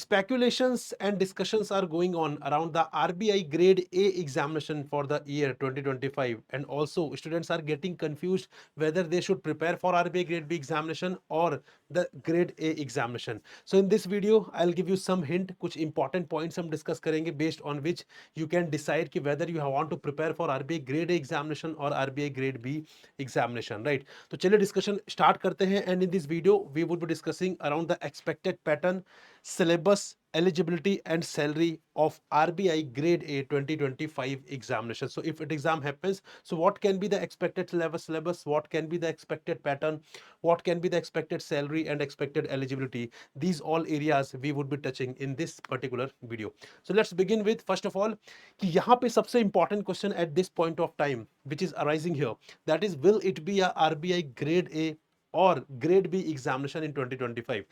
Speculations and discussions are going on around the RBI Grade A examination for the year 2025, and also students are getting confused whether they should prepare for RBI Grade B examination or the Grade A examination. So in this video, I'll give you some hint, कुछ important points हम discuss करेंगे based on which you can decide कि whether you want to prepare for RBI Grade A examination or RBI Grade B examination, right? तो चलिए discussion start करते हैं, and in this video we would be discussing around the expected pattern, syllabus, eligibility and salary of RBI Grade A 2025 examination. So if an exam happens, so what can be the expected syllabus, what can be the expected pattern, what can be the expected salary and expected eligibility? These all areas we would be touching in this particular video. So let's begin with, first of all, कि यहाँ पे सबसे important question at this point of time which is arising here, that is, will it be a RBI Grade A or Grade B examination in 2025?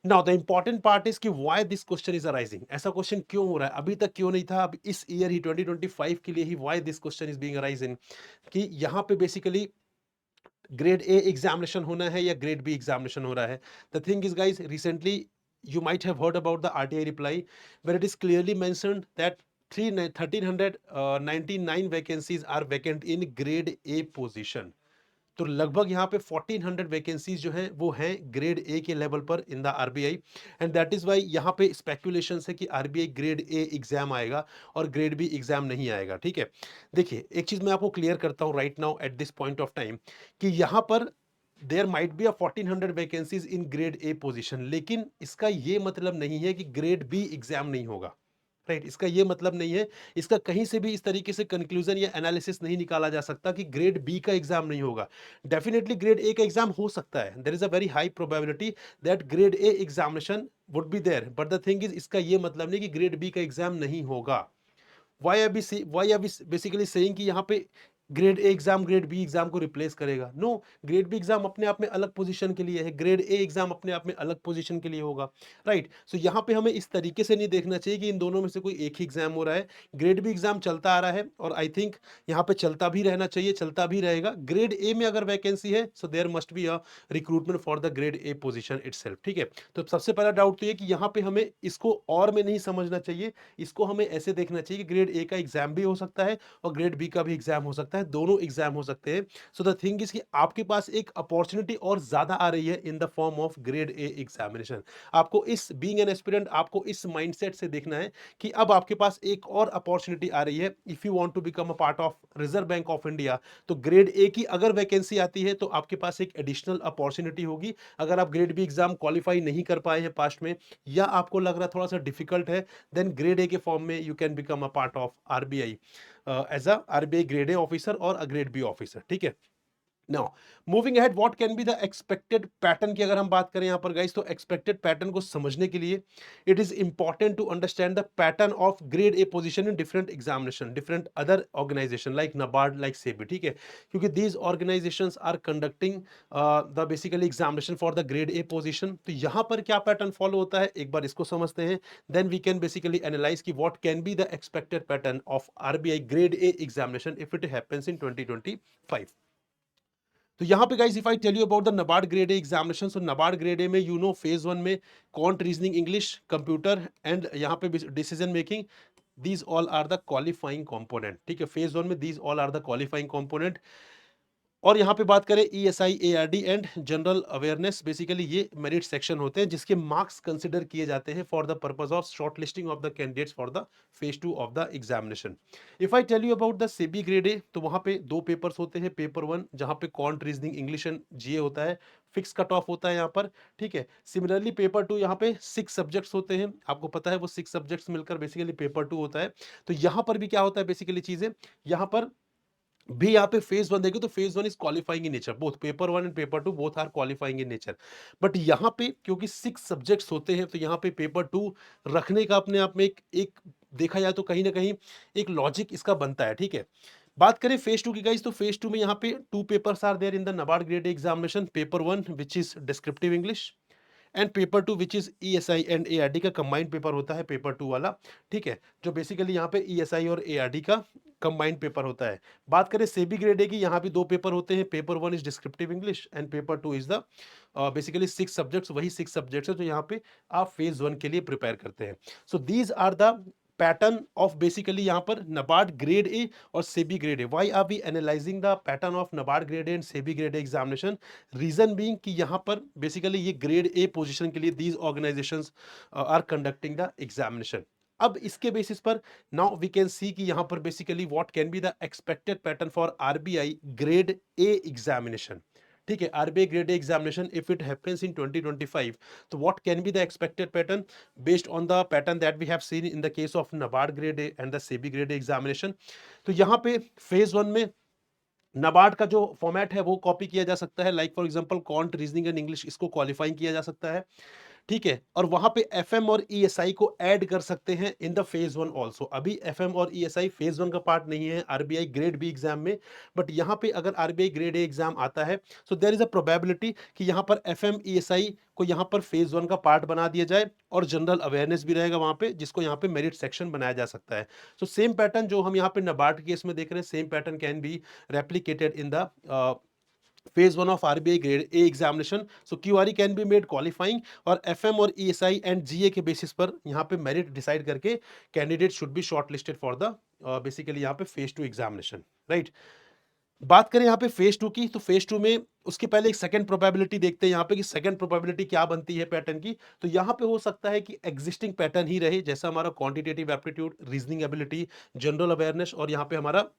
Now the important part is कि why this question is arising, ऐसा question क्यों हो रहा है, अभी तक क्यों नहीं था, अब इस ईयर ही 2025 के लिए ही why this question is being arising, कि यहाँ पे बेसिकली ग्रेड ए एग्जामिनेशन होना है या ग्रेड बी एग्जामिनेशन हो रहा है. The thing is guys, recently you might have heard about the RTI reply where it is clearly mentioned that 1399 vacancies are vacant in grade A position. तो लगभग यहाँ पे 1400 वैकेंसीज जो हैं वो हैं ग्रेड ए के लेवल पर in the RBI, and that is why यहाँ पे स्पेकुलेशन है कि आरबीआई ग्रेड ए एग्जाम आएगा और ग्रेड बी एग्जाम नहीं आएगा. ठीक है, देखिए एक चीज मैं आपको क्लियर करता हूँ right now at this point of time कि यहाँ पर there might be a 1400 vacancies in grade A position, लेकिन इसका ये मतलब नहीं है कि ग्रेड बी एग्जाम नहीं होगा. राइट, इसका ये मतलब नहीं है, इसका कहीं से भी इस तरीके से कंक्लूजन या एनालिसिस नहीं निकाला जा सकता कि ग्रेड बी का एग्जाम नहीं होगा. डेफिनेटली ग्रेड ए का एग्जाम हो सकता है, there is a very high probability that grade A examination would be there, but the thing is इसका ये मतलब नहीं कि ग्रेड बी का एग्जाम नहीं होगा. why are we basically saying कि यहाँ पे grade A exam grade B exam को रिप्लेस करेगा? नो, ग्रेड बी एग्जाम अपने आप में अलग पोजीशन के लिए है, ग्रेड ए एग्जाम अपने आप में अलग पोजीशन के लिए होगा. राइट, सो यहाँ पे हमें इस तरीके से नहीं देखना चाहिए कि इन दोनों में से कोई एक ही एग्जाम हो रहा है. ग्रेड बी एग्जाम चलता आ रहा है और आई थिंक यहाँ पे चलता भी रहना चाहिए, चलता भी रहेगा. ग्रेड ए में अगर वैकेंसी है so there must be a recruitment for the grade A position itself. ठीक है, तो सबसे पहला डाउट तो ये कि यहाँ पे हमें इसको और में नहीं समझना चाहिए, इसको हमें ऐसे देखना चाहिए कि ग्रेड ए का एग्जाम भी हो सकता है और ग्रेड बी का भी एग्जाम हो सकता है, दोनों एग्जाम हो सकते हैं. सो द थिंग इज कि आपके पास एक अपॉर्चुनिटी और ज्यादा आ रही है इन the form of grade A examination. आपको इस बीइंग एन एस्पिरेंट, आपको इस माइंडसेट से देखना है कि अब आपके पास एक और अपॉर्चुनिटी आ रही है. If you want to become a part of reserve bank of India, तो ग्रेड ए की अगर वैकेंसी आती है तो आपके पास एक एडिशनल अपॉर्चुनिटी होगी. अगर आप ग्रेड बी एग्जाम क्वालिफाई नहीं कर पाए हैं पास्ट में, या आपको लग रहा है थोड़ा सा डिफिकल्ट है, देन ग्रेड ए के फॉर्म में you can become a part of RBI as a RBI grade A officer और अ ग्रेड बी ऑफिसर. ठीक है, now moving ahead, what can be the expected pattern की अगर हम बात करें यहाँ पर गाइस, तो एक्सपेक्टेड पैटर्न को समझने के लिए it is important to understand the pattern of grade A position in different examination, different other organisation like NABARD, like SEBI. ठीक है, क्योंकि these organisations are conducting the basically examination for the grade A position. तो यहाँ पर क्या pattern follow होता है, एक बार इसको समझते हैं, then we can basically analyse की what can be the expected pattern of RBI grade A examination if it happens in 2025. तो यहाँ पे guys, if I tell you about the NABARD grade A examination, so NABARD grade A में you know phase 1 में quant, reasoning, English, computer and यहाँ पे decision making, these all are the qualifying component. ठीक है, phase 1 में these all are the qualifying component. और यहाँ पे बात करें ESI, ARD and general awareness, basically ये मेरिट सेक्शन होते हैं जिसके मार्क्स कंसिडर किए जाते हैं for the purpose of short listing of the candidates for the phase 2 of the examination. If I tell you about the SEBI grade A, तो वहाँ पे दो पेपर्स होते हैं. पेपर 1 जहाँ पे क्वांट, रीजनिंग, इंग्लिश एंड जीए होता है, फिक्स कट ऑफ होता है यहाँ पर. ठीक है, सिमिलरली पेपर 2 यहाँ पे 6 सब्जेक्ट्स होते हैं, आपको पता है वो 6 सब्जेक्ट्स मिलकर बेसिकली पेपर 2 होता है. तो यहाँ पर भी क्या होता है बेसिकली चीजें, यहाँ पर भी यहाँ पे फेज 1 देखे तो phase 1 is qualifying in nature, both paper 1 and paper 2 both are qualifying in nature. But यहाँ पे क्योंकि 6 सब्जेक्ट्स होते हैं, तो यहाँ पे पेपर 2 रखने का अपने आप में एक देखा जाए तो कहीं ना कहीं एक लॉजिक इसका बनता है. ठीक है, बात करें फेज 2 की गाइस, तो फेज 2 में यहाँ पे 2 papers are there in the NABARD grade examination. Paper 1 which is descriptive English and paper 2 which is ESI and ARD का कंबाइंड पेपर होता है पेपर 2 वाला. ठीक है, जो बेसिकली यहाँ पे ईएसआई और एआरडी का कंबाइंड पेपर होता है। बात करें सेबी ग्रेड ए की, यहाँ भी 2 पेपर होते हैं। Paper 1 is descriptive English and paper 2 is the basically 6 subjects, वही 6 सब्जेक्ट्स है जो यहाँ पे आप फेज 1 के लिए प्रिपेयर करते हैं। So these are the pattern of basically यहाँ पर नाबार्ड ग्रेड ए और SEBI grade A. Why are we analysing the pattern of NABARD grade A and SEBI grade A examination? Reason being कि यहाँ पर बेसिकली ये ग्रेड ए पोजीशन के लिए these organisations are conducting the examination. अब इसके बेसिस पर नाउ वी कैन सी कि यहाँ पर basically what can be the expected pattern for RBI grade A examination. ठीक है, RBI grade A examination if it happens in 2025, तो what can be the expected pattern based on the pattern that we have seen in the case of NABARD grade A and the SEBI grade A examination. तो यहाँ पे phase 1 में नाबार्ड का जो format है वो copy किया जा सकता है, like for example quant, reasoning and English, इसको क्वालिफाइंग किया जा सकता है। ठीक है, और वहां पे एफएम और ईएसआई को ऐड कर सकते हैं इन द फेज 1 आल्सो। अभी एफएम और ईएसआई फेज 1 का पार्ट नहीं है आरबीआई ग्रेड बी एग्जाम में, बट यहां पे अगर आरबीआई ग्रेड ए एग्जाम आता है, so there is a probability कि यहां पर एफएम ईएसआई को यहां पर फेज 1 का पार्ट बना दिया जाए, और जनरल अवेयरनेस भी रहेगा वहां पे, जिसको यहां पे मेरिट सेक्शन बनाया जा सकता है। सो सेम पैटर्न जो हम यहां पे नाबार्ड केस में देख रहे हैं, same pattern can be replicated in the phase 1 of RBI grade A examination. So QRE can be made qualifying, और FM और ESI and GA के बेसिस पर यहाँ पे मेरिट डिसाइड करके candidate should be shortlisted for the basically यहाँ पे phase 2 examination, right. बात करें यहाँ पे फेज 2 की, तो फेज 2 में उसके पहले एक सेकंड प्रोबेबिलिटी देखते हैं यहाँ पे कि सेकंड प्रोबेबिलिटी क्या बनती है पैटर्न की। तो यहाँ पे हो सकता है कि एग्जिस्टिंग पैटर्न ही रहे, जैसा हमारा quantitative aptitude, reasoning ability, general awareness, और यहाँ पे हमारा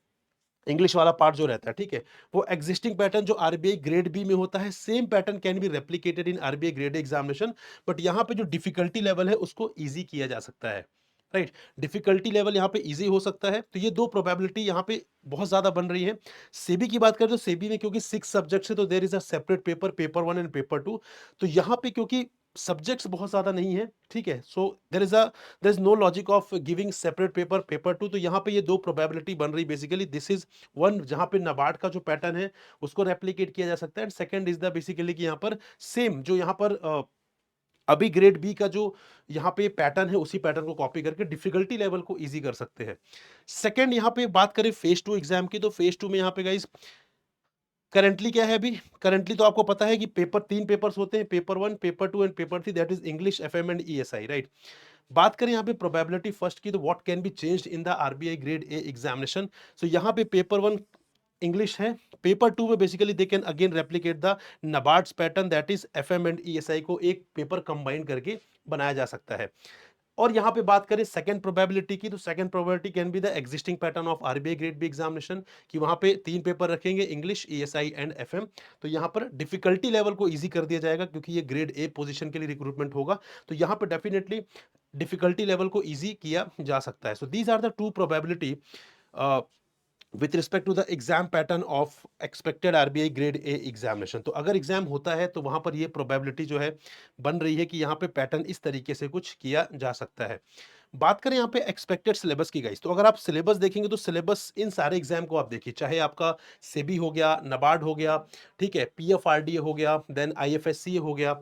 इंग्लिश वाला पार्ट जो रहता है, ठीक है, वो एग्जिस्टिंग पैटर्न जो आरबीआई ग्रेड बी में होता है, same pattern can be replicated in RBI grade examination, but यहाँ पे जो डिफिकल्टी लेवल है उसको इजी किया जा सकता है, राइट। डिफिकल्टी लेवल यहाँ पे इजी हो सकता है। तो ये दो प्रोबेबिलिटी यहाँ पे बहुत ज्यादा बन रही है। सेबी की बात करें तो सेबी में क्योंकि 6 सब्जेक्ट्स है, तो there is a separate paper, paper 1 and paper 2। तो यहाँ पे क्योंकि सब्जेक्ट्स बहुत ज्यादा नहीं है, ठीक है, so there is no logic of giving separate paper, paper 2। तो यहाँ पे ये दो प्रोबेबिलिटी बन रही बेसिकली। दिस इज वन जहाँ पे नाबार्ड का जो पैटर्न है उसको रेप्लिकेट किया जा सकता है, and second is the basically कि यहाँ पर सेम जो यहाँ पर अभी ग्रेड बी का जो यहाँ पे पैटर्न है, उसी पैटर्न को कॉपी करके डिफिकल्टी लेवल को इजी कर सकते हैं। सेकंड यहाँ पे बात करें फेज 2 एग्जाम की, तो फेज 2 में यहाँ पे गाइस करंटली क्या है? अभी करंटली तो आपको पता है कि पेपर 3 पेपर्स होते हैं, paper 1, paper 2 and paper 3, that is English, FM and ESI, right. बात करें यहाँ पे प्रोबेबिलिटी फर्स्ट की, तो what can be changed in the RBI grade A examination. So यहाँ पे पेपर 1 इंग्लिश है, पेपर 2 में basically they can again replicate the NABARD's pattern, that is FM and ESI को एक पेपर कंबाइन करके बनाया जा सकता है। और यहां पे बात करें सेकंड प्रोबेबिलिटी की, तो second probability can be the existing pattern of RBI grade B examination, कि वहां पे 3 पेपर रखेंगे, इंग्लिश, ईएसआई एंड एफएम। तो यहां पर डिफिकल्टी लेवल को इजी कर दिया जाएगा, क्योंकि ये ग्रेड ए पोजीशन के लिए रिक्रूटमेंट होगा। तो यहां पर डेफिनेटली डिफिकल्टी लेवल को इजी किया जा सकता है। So these are the two probability with respect to the exam pattern of expected RBI grade A examination. तो अगर एग्जाम होता है तो वहां पर ये प्रोबेबिलिटी जो है बन रही है कि यहाँ पे पैटर्न इस तरीके से कुछ किया जा सकता है। बात करें यहाँ पे एक्सपेक्टेड सिलेबस की गाइस, तो अगर आप सिलेबस देखेंगे तो सिलेबस इन सारे एग्जाम को आप देखिए, चाहे आपका सेबी हो गया, नाबार्ड हो गया, ठीक है, पीएफआरडीए हो गया, देन आईएफएससी हो गया,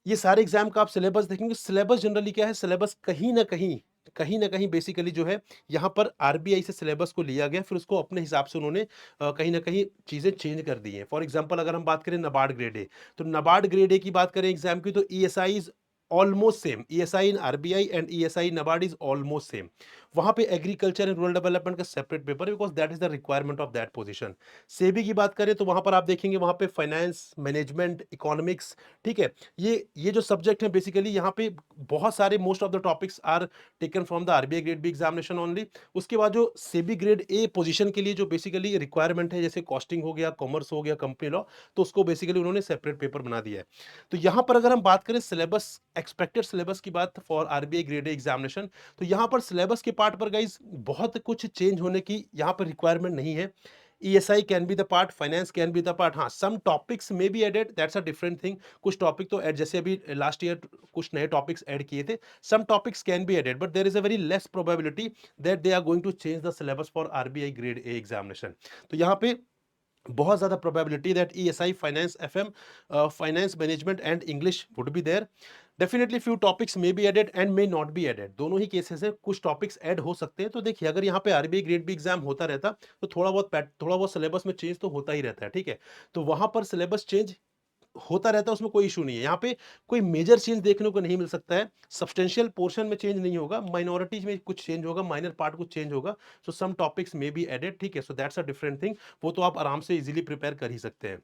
ये सारे एग्जाम का आप सिलेबस देखेंगे, सिलेबस जनरली क्या है, सिलेबस कहीं ना कहीं बेसिकली जो है यहाँ पर आरबीआई से सिलेबस को लिया गया, फिर उसको अपने हिसाब से उन्होंने कहीं ना कहीं चीजें चेंज कर दी हैं। फॉर एग्जांपल अगर हम बात करें नाबार्ड ग्रेड ए, तो नाबार्ड ग्रेड ए की बात करें एग्जाम की, तो ESI is almost same, ESI in RBI and ESI NABARD is almost same. वहां पे एग्रीकल्चर एंड रूरल डेवलपमेंट का सेपरेट पेपर है, because that is the requirement of that position. SEBI की बात करें तो वहां पर आप देखेंगे वहां पे फाइनेंस, मैनेजमेंट, इकोनॉमिक्स, ठीक है, ये जो सब्जेक्ट है बेसिकली यहाँ पे बहुत सारे most of the topics are taken from the RBI grade B examination only. उसके बाद जो सेबी ग्रेड ए पोजीशन के लिए जो बेसिकली रिक्वायरमेंट है, जैसे कॉस्टिंग हो गया, कॉमर्स हो गया, कंपनी लॉ, तो उसको बेसिकली उन्होंने सेपरेट पेपर बना दिया है। तो यहाँ पर अगर हम बात करें सिलेबस, एक्सपेक्टेड सिलेबस की बात for RBI grade A examination, तो यहाँ पर सिलेबस के पार्ट पर गाइज बहुत कुछ चेंज होने की यहाँ पर रिक्वायरमेंट नहीं है। ESI can be the part, finance can be the part, हाँ some topics may be added, that's a different thing. कुछ टॉपिक तो ऐड, जैसे अभी लास्ट ईयर कुछ नए टॉपिक्स ऐड किए थे, some topics can be added, but there is a very less probability that they are going to change the syllabus for RBI grade A examination. तो यहाँ पे बहुत ज्यादा probability that ESI, finance, FM, finance management and English would be there. Definitely few topics may be added and may not be added, दोनों ही cases है, कुछ topics add हो सकते हैं। तो देखिए अगर यहाँ पे आरबीआई ग्रेड बी एग्जाम होता रहता तो थोड़ा बहुत सिलेबस में चेंज तो होता ही रहता है, ठीक है। तो वहां पर सिलेबस चेंज होता रहता है, उसमें कोई इशू नहीं है। यहाँ पे कोई मेजर चेंज देखने को नहीं मिल सकता है, सब्सटेंशियल पोर्शन में चेंज नहीं होगा, माइनॉरिटीज में कुछ चेंज होगा, माइनर पार्ट कुछ चेंज होगा। So some topics may be added, ठीक है। So that's a different thing, वो तो आप आराम से इजीली प्रिपेयर कर ही सकते हैं।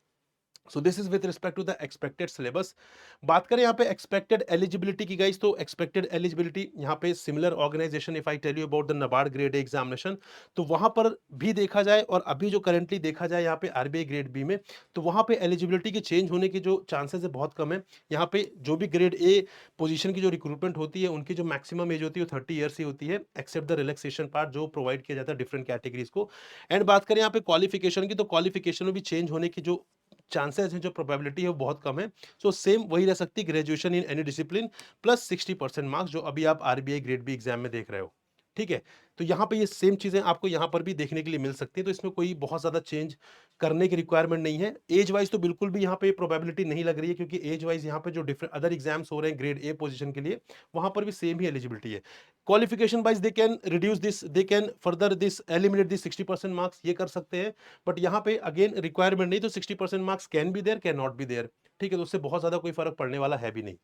So this is with respect to the expected syllabus. बात करें यहाँ पे एक्सपेक्टेड एलिजिबिलिटी की गाइस, तो एक्सपेक्टेड एलिजिबिलिटी यहाँ पे similar organisation, if I tell you about the NABARD grade examination, तो वहां पर भी देखा जाए और अभी जो करंटली देखा जाए यहाँ पे आरबीआई ग्रेड बी में, तो वहां पे एलिजिबिलिटी के चेंज होने के जो चांसेस है बहुत कम है। यहाँ पे जो भी ग्रेड ए पोजीशन की जो रिक्रूटमेंट होती है उनकी जो मैक्सिमम एज होती है वो 30 ईयर्स ही होती है, एक्सेप्ट द रिलैक्सेशन पार्ट जो प्रोवाइड किया जाता है डिफरेंट कैटेगरीज को। एंड बात करें यहाँ पे क्वालिफिकेशन की, तो क्वालिफिकेशन में भी चेंज होने की जो चांसेस हैं, जो प्रोबेबिलिटी है वो बहुत कम है। सो सेम वही रह सकती है, graduation in any discipline plus 60% marks, जो अभी आप आरबीआई ग्रेड बी एग्जाम में देख रहे हो, ठीक है। तो यहाँ पे ये सेम चीजें आपको यहाँ पर भी देखने के लिए मिल सकती है, तो इसमें कोई बहुत ज्यादा चेंज करने की रिक्वायरमेंट नहीं है। एज वाइज तो बिल्कुल भी यहाँ पे प्रोबेबिलिटी नहीं लग रही है, क्योंकि एज वाइज यहाँ पे जो डिफरेंट अदर एग्जाम्स हो रहे हैं ग्रेड ए पोजीशन के लिए, वहां पर भी सेम ही एलिजिबिलिटी है। Qualification wise they can reduce this, they can further this eliminate this 60% marks, ये कर सकते हैं। बट यहाँ पे अगेन रिक्वायरमेंट नहीं, तो 60% marks can be there, can not be there, ठीक है। तो उससे बहुत ज्यादा कोई फर्क पड़ने वाला है भी नहीं।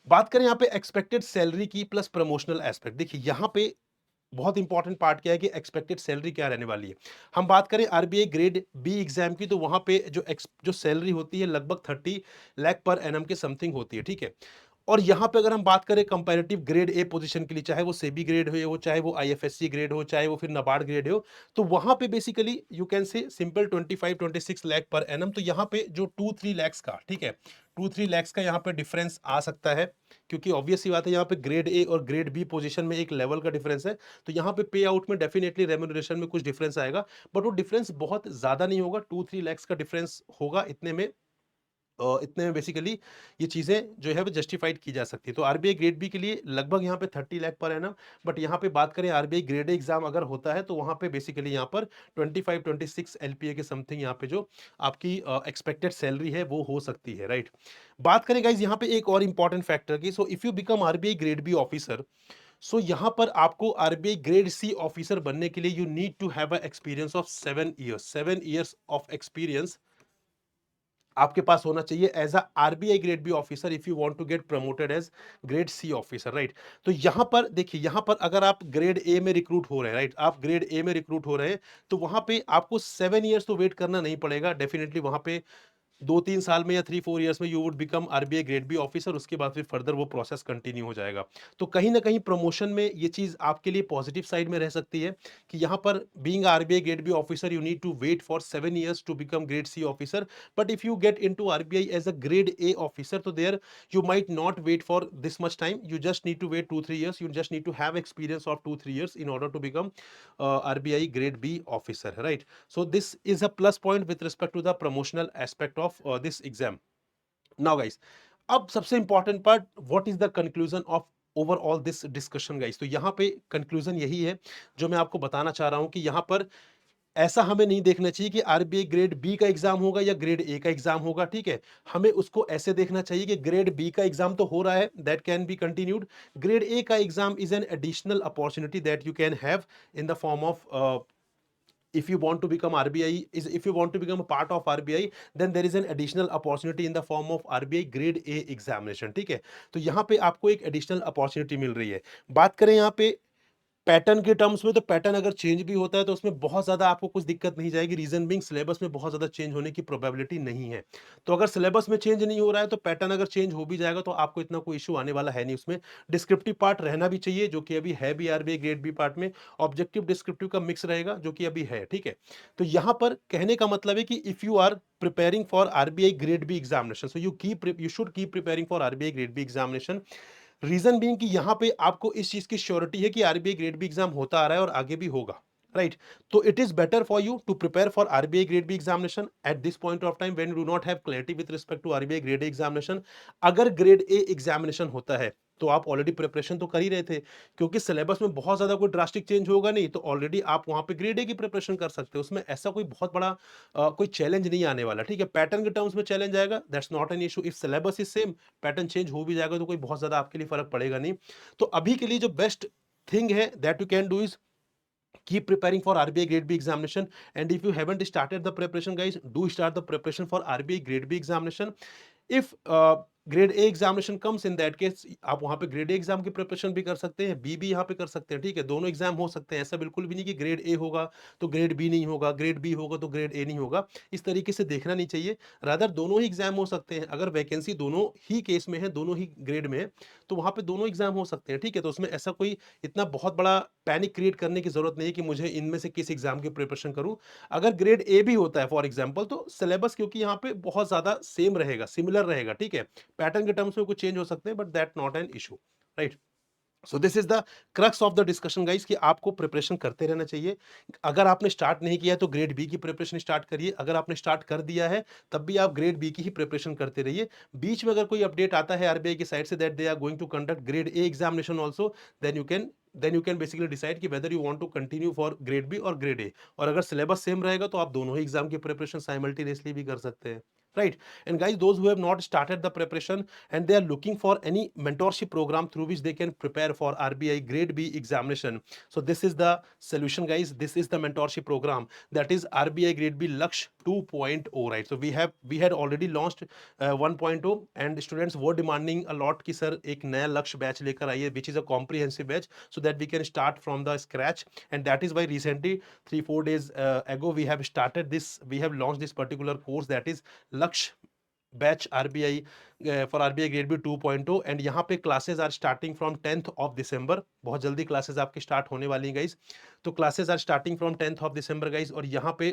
बात करें यहाँ पे एक्सपेक्टेड सैलरी की प्लस प्रमोशनल एस्पेक्ट, देखिए यहाँ पे बहुत इंपॉर्टेंट पार्ट क्या है कि एक्सपेक्टेड सैलरी क्या रहने वाली है। हम बात करें आरबीआई ग्रेड बी एग्जाम की, तो वहां पे जो सैलरी होती है लगभग 30 लाख पर एनम के समथिंग होती है, ठीक है। और यहाँ पे अगर हम बात करें कंपैरेटिव ग्रेड ए पोजीशन के लिए, चाहे वो सेबी ग्रेड हो, चाहे वो आईएफएससी ग्रेड हो, चाहे वो फिर नाबार्ड ग्रेड हो, तो वहां पे basically you can say simple 25-26 lakh per annum. तो यहाँ पे जो 2-3 लाख का, ठीक है, 2-3 लाख का यहाँ पे डिफरेंस आ सकता है, क्योंकि ऑब्वियस सी बात है यहाँ पे ग्रेड ए और ग्रेड बी पोजीशन में एक लेवल का डिफरेंस है। तो यहाँ पे पे आउट में डेफिनेटली रेम्यूनरेशन में कुछ डिफरेंस आएगा, बट वो डिफरेंस बहुत ज्यादा नहीं होगा, 2-3 लाख का डिफरेंस होगा, इतने में बेसिकली ये चीजें जो है वो जस्टिफाइड की जा सकती है। तो आरबीआई ग्रेड बी के लिए लगभग यहाँ पे 30 लाख पर एनम। बट यहाँ पे बात करें आरबीआई ग्रेड ए एग्जाम अगर होता है, तो वहां पे बेसिकली यहाँ पर 25-26 एलपीए के समथिंग यहाँ पे जो आपकी एक्सपेक्टेड सैलरी है वो हो सकती है, राइट। बात करें गाइज यहाँ पे एक और इंपॉर्टेंट फैक्टर की, so if you become RBI grade B officer, so यहां पर आपको आरबीआई ग्रेड सी ऑफिसर बनने के लिए you need to have a experience of 7 years, 7 years of experience आपके पास होना चाहिए as a RBI grade B officer, if you want to get promoted as grade C officer, right. तो यहां पर देखिए, यहां पर अगर आप ग्रेड ए में रिक्रूट हो रहे हैं, राइट, आप ग्रेड ए में रिक्रूट हो रहे हैं, तो वहां पे आपको 7 ईयर्स तो वेट करना नहीं पड़ेगा, डेफिनेटली वहां पे 2-3 साल में या 3-4 ईयर्स में you would become RBI grade B officer, उसके बाद फिर फर्दर वो प्रोसेस कंटिन्यू हो जाएगा। तो कहीं ना कहीं प्रमोशन में ये चीज आपके लिए पॉजिटिव साइड में रह सकती है, कि यहाँ पर being RBI grade B officer you need to wait for 7 years to become grade C officer. But if you get into RBI as a grade A officer, तो there you might not wait for this much time, you just need to wait 2-3 years, you just need to have experience of 2-3 years in order to become RBI grade B officer, right? So this is a plus point with respect to the promotional aspect of this exam. Now guys, अब सबसे important part, what is the conclusion of overall this discussion guys. तो यहाँ पे conclusion यही है जो मैं आपको बताना चाह रहा हूं, कि यहाँ पर ऐसा हमें नहीं देखना चाहिए कि आरबीआई ग्रेड बी का एग्जाम होगा या ग्रेड ए का एग्जाम होगा, ठीक है। हमें उसको ऐसे देखना चाहिए कि ग्रेड बी का एग्जाम तो हो रहा है, that can be continued, grade A का exam is an additional opportunity that you can have in the form of, if you want to become RBI, is if you want to become a part of RBI, then there is an additional opportunity in the form of RBI grade A examination, ठीक है। तो यहाँ पे आपको एक additional opportunity मिल रही है। बात करें यहाँ पे पैटर्न के टर्म्स में, तो पैटर्न अगर चेंज भी होता है तो उसमें बहुत ज्यादा आपको कुछ दिक्कत नहीं जाएगी, रीजन बीइंग सिलेबस में बहुत ज्यादा चेंज होने की प्रोबेबिलिटी नहीं है। तो अगर सिलेबस में चेंज नहीं हो रहा है, तो पैटर्न अगर चेंज हो भी जाएगा तो आपको इतना कोई इशू आने वाला है नहीं। उसमें डिस्क्रिप्टिव पार्ट रहना भी चाहिए, जो कि अभी है भी आरबीआई ग्रेड बी पार्ट में, ऑब्जेक्टिव डिस्क्रिप्टिव का मिक्स रहेगा, जो कि अभी है, ठीक है। तो यहां पर कहने का मतलब है कि if you are preparing for RBI grade B examination, so you should keep preparing for RBI grade B examination. Reason being कि यहां पे आपको इस चीज की श्योरिटी है कि आरबीआई ग्रेड बी एग्जाम होता आ रहा है और आगे भी होगा, राइट। तो it is better for you to prepare for RBI grade B examination at this point of time when you do not have clarity with respect to RBI grade A examination. अगर grade A examination होता है तो आप already preparation तो कर ही रहे थे, क्योंकि सिलेबस में बहुत ज़्यादा कोई ड्रास्टिक चेंज होगा नहीं, तो ऑलरेडी आप वहाँ पे ग्रेड ए की प्रिपरेशन कर सकते हो। उसमें ऐसा कोई बहुत बड़ा कोई चैलेंज नहीं आने वाला, ठीक है? पैटर्न के टर्म्स में चैलेंज आएगा, that's not an issue. If syllabus is same, pattern change हो भी जाएगा तो कोई बहुत ज़्यादा आपके लिए फ़र्क पड़ेगा नहीं। तो अभी के लिए जो बेस्ट थिंग है that you can do is keep preparing for RBI grade B examination. And if you haven't started the preparation, guys, do start the preparation for RBI grade B examination. If grade A examination comes, in that case आप वहां पे grade A exam की preparation भी कर सकते हैं, B भी यहाँ पे कर सकते हैं, ठीक है? दोनों एग्जाम हो सकते हैं, ऐसा बिल्कुल भी नहीं कि ग्रेड ए होगा तो ग्रेड बी नहीं होगा, ग्रेड बी होगा तो ग्रेड ए नहीं होगा, इस तरीके से देखना नहीं चाहिए। रादर दोनों ही एग्जाम हो सकते हैं। अगर वैकेंसी दोनों ही केस में है, दोनों ही ग्रेड में है, तो वहां पे दोनों एग्जाम हो सकते हैं, ठीक है? तो उसमें ऐसा कोई इतना बहुत बड़ा पैनिक क्रिएट करने की जरूरत नहीं है कि मुझे इनमें से किस एग्जाम की प्रिपरेशन करूं। अगर ग्रेड ए भी होता है फॉर एग्जांपल, तो सिलेबस क्योंकि यहाँ पे बहुत ज्यादा सेम रहेगा, सिमिलर रहेगा, ठीक है? पैटर्न के टर्म्स में कुछ चेंज हो सकते हैं, but that not an issue, right? So this is the crux of the discussion guys, कि आपको प्रिपरेशन करते रहना चाहिए। अगर आपने स्टार्ट नहीं किया है तो ग्रेड बी की प्रिपरेशन स्टार्ट करिए, अगर आपने स्टार्ट कर दिया है तब भी आप ग्रेड बी की ही प्रिपरेशन करते रहिए। बीच में अगर कोई अपडेट आता है आरबीआई की साइड से that they are going to conduct grade A examination also, then you can basically decide कि whether you want to continue for grade B और ग्रेड ए। और अगर सिलेबस सेम रहेगा तो आप दोनों ही एग्जाम की प्रिपरेशन साइमल्टेनियसली भी कर सकते हैं, right? And guys, those who have not started the preparation and they are looking for any mentorship program through which they can prepare for RBI grade B examination, so this is the solution guys. This is the mentorship program, that is RBI grade B Laksh 2.0, right? So we had already launched 1.0 and students were demanding a lot कि sir एक नया लक्ष्य batch लेकर आइए, which is a comprehensive batch, so that we can start from the scratch. And that is why recently 3-4 days ago we have launched this particular course, that is Lakshya batch RBI for RBI grade B 2.0। And यहाँ पे classes are starting from 10th of December. बहुत जल्दी classes आपकी start होने वाली हैं guys. तो classes are starting from 10th of December guys, और यहाँ पे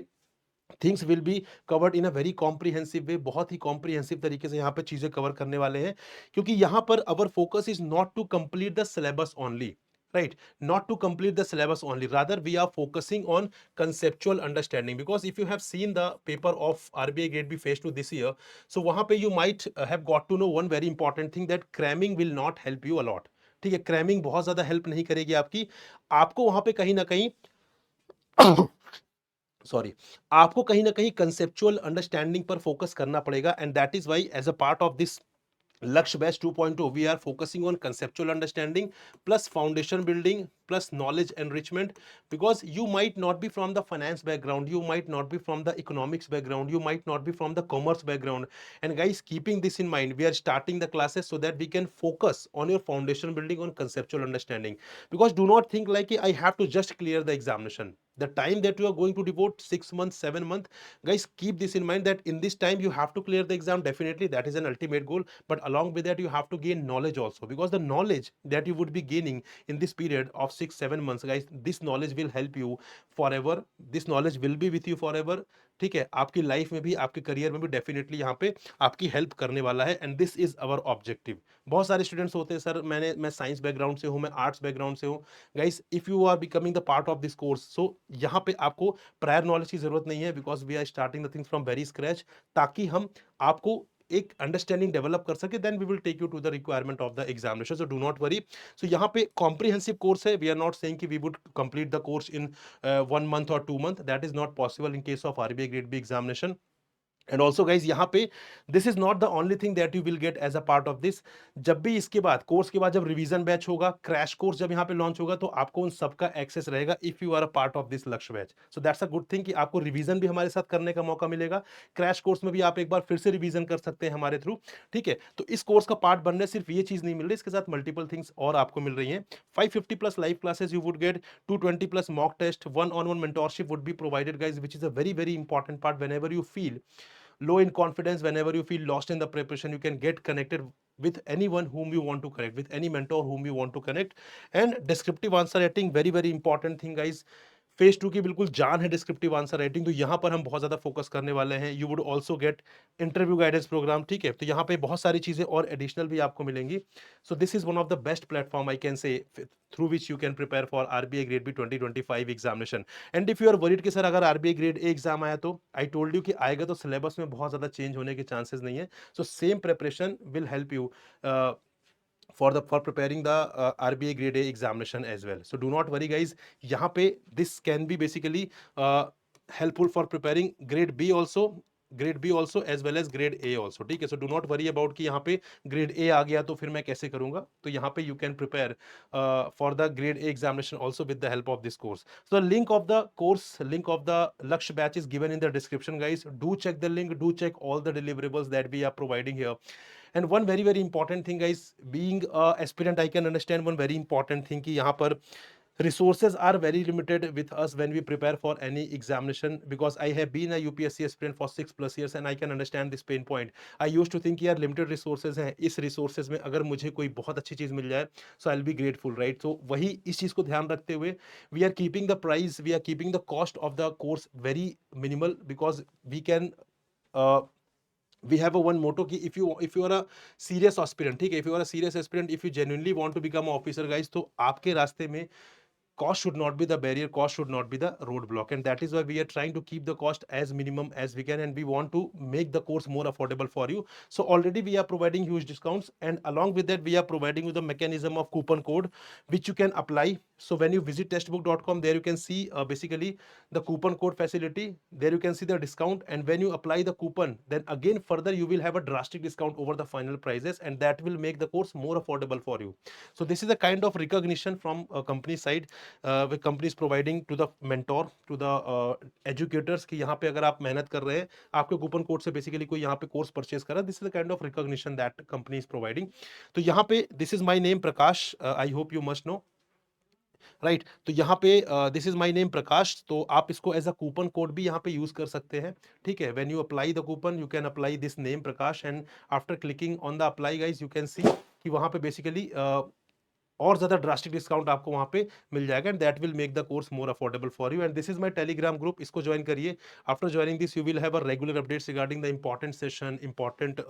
things will be covered in a very comprehensive way. बहुत ही कॉम्प्रिहेंसिव तरीके से यहाँ पे चीजें कवर करने वाले हैं, क्योंकि यहाँ पर our focus is not to complete the syllabus only, right? Not to complete the syllabus only, rather we are focusing on conceptual understanding, because if you have seen the paper of RBI grade B phase 2 this year, so वहां पे you might have got to know one very important thing, that cramming will not help you a lot, ठीक है? Cramming बहुत ज्यादा help नहीं करेगी आपकी। आपको वहां पे कहीं ना कहीं सॉरी, आपको कहीं ना कहीं कंसेप्चुअल अंडरस्टैंडिंग पर फोकस करना पड़ेगा। And that is why as a part of this Laksh Batch 2.0, we are focusing on conceptual understanding plus foundation building plus knowledge enrichment, because you might not be from the finance background, you might not be from the economics background, you might not be from the commerce background. And guys, keeping this in mind, we are starting the classes so that we can focus on your foundation building, on conceptual understanding. Because do not think like I have to just clear the examination. The time that you are going to devote 6 months, 7 months, guys, keep this in mind, that in this time you have to clear the exam, definitely that is an ultimate goal, but along with that you have to gain knowledge also, because the knowledge that you would be gaining in this period of 6-7 months, guys, this knowledge will help you forever, this knowledge will be with you forever, ठीक है? आपकी life में भी, आपके career में भी definitely यहाँ पे आपकी हेल्प करने वाला है। And this is our objective. बहुत सारे स्टूडेंट्स होते हैं, सर मैं साइंस बैकग्राउंड से हूँ, मैं आर्ट्स बैकग्राउंड से हूँ। Guys, if you are becoming the part of this course, so यहाँ पे आपको प्रायर नॉलेज की जरूरत नहीं है, because we are starting the things from very scratch, ताकि हम आपको एक अंडरस्टैंडिंग डेवलप कर सके, then we will take you to the requirement of the examination, so do not worry. So यहाँ पे कॉम्प्रिहेंसिव कोर्स है, वी आर नॉट सेइंग कि we would complete the course in 1 month or 2 month, that is not possible in case of RBI grade B examination. And also guys, यहाँ पे this is not the only thing that you will get as a part of this. जब भी इसके बाद course के बाद जब revision batch होगा, क्रैश कोर्स जब यहाँ पे लॉन्च होगा, तो आपको उन सबका एक्सेस रहेगा if you are a part of this Lakshya batch. So that's a good thing कि आपको रिवीजन भी हमारे साथ करने का मौका मिलेगा। क्रैश कोर्स में भी आप एक बार फिर से रिवीजन कर सकते हैं हमारे थ्रू, ठीक है? तो इस कोर्स का पार्ट बनने सिर्फ ये चीज नहीं मिल रही, इसके साथ मल्टीपल थिंग्स और आपको मिल रही हैं। 550 plus live classes you would get, 220 plus mock test, one on one mentorship would be provided guys, which is a very very important part. whenever you feel low in confidence, whenever you feel lost in the preparation, you can get connected with anyone whom you want to connect, with any mentor whom you want to connect. And descriptive answer writing, very very important thing guys, phase 2 की बिल्कुल जान है descriptive answer writing, तो यहाँ पर हम बहुत ज्यादा फोकस करने वाले हैं। You would also get interview guidance program, ठीक है? तो यहाँ पे बहुत सारी चीजें और एडिशनल भी आपको मिलेंगी। So this is one of the best platform I can say through which you can prepare for RBI grade B 2025 examination. And if you are worried कि सर अगर आरबीआई ग्रेड ए एग्जाम आया, तो I told you कि आएगा तो syllabus में बहुत ज्यादा चेंज होने के चांसेस नहीं है। So same preparation will help you for preparing the RBI grade A examination as well. So do not worry guys, यहाँ पे this can be basically helpful for preparing grade B also, grade B also as well as grade A also, ठीक है। So do not worry about कि यहाँ पे grade ए आ गया तो फिर मैं कैसे करूंगा, तो यहाँ पे you can prepare for the grade A examination also with the help of this course. So link of the course, link of the Lakshya batch is given in the description guys, do check the link, do check all the deliverables that we are providing here. And one very important thing guys, being a aspirant I can understand one very important thing कि यहाँ पर resources are very limited with us when we prepare for any examination, because I have been a UPSC aspirant for 6+ years and I can understand this pain point. I used to think यार limited resources हैं, इस resources में अगर मुझे कोई बहुत अच्छी चीज मिल जाए so I'll be grateful, right? So वही इस चीज को ध्यान रखते हुए we are keeping the price, we are keeping the cost of the course very minimal, because we can we have a one motto कि if you are a serious aspirant, ठीक है, if you are a serious aspirant, if you genuinely want to become an officer guys, तो आपके रास्ते में cost should not be the barrier, cost should not be the roadblock, and that is why we are trying to keep the cost as minimum as we can, and we want to make the course more affordable for you. So already we are providing huge discounts, and along with that we are providing you the mechanism of coupon code which you can apply. So when you visit testbook.com, there you can see basically the coupon code facility, there you can see the discount, and when you apply the coupon, then again further you will have a drastic discount over the final prices, and that will make the course more affordable for you. So this is a kind of recognition from a company side, with companies providing to the mentor, to the educators, कि यहाँ पे अगर आप मेहनत कर रहे हैं, आपके कूपन कोड से बेसिकली कोई यहाँ पे कोर्स परचेज कर रहा है, this is the kind of recognition that company is providing. तो यहाँ पे this is my name Prakash, I hope you must know, right. तो यहाँ पे दिस इज माय नेम प्रकाश, तो आप इसको एज अ कूपन कोड भी यहाँ पे यूज कर सकते हैं, ठीक है। When you apply the coupon you can apply this name Prakash, and after clicking on the apply guys you can see कि वहाँ पे बेसिकली और ज्यादा ड्रास्टिक डिस्काउंट आपको वहां पे मिल जाएगा, and that will make the course more affordable for you. And this is my Telegram group, इसको ज्वाइन करिए। After joining this you will have a regular updates regarding the important session, important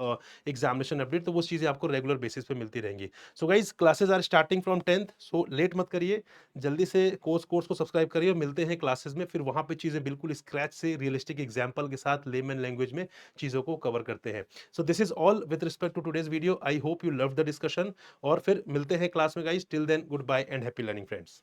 examination update, तो वो चीजें आपको regular basis पे मिलती रहेंगी। So guys classes are starting from 10th, so late मत करिए, जल्दी से कोर्स को सब्सक्राइब करिए, और मिलते हैं क्लासेज में, फिर वहां पे चीजें बिल्कुल स्क्रैच से रियलिस्टिक एग्जाम्पल के साथ लेमन लैंग्वेज में चीजों को कवर करते हैं। So this is all with respect to today's video, I hope you love the discussion, और फिर मिलते हैं क्लास में guys. Till then good bye and happy learning friends.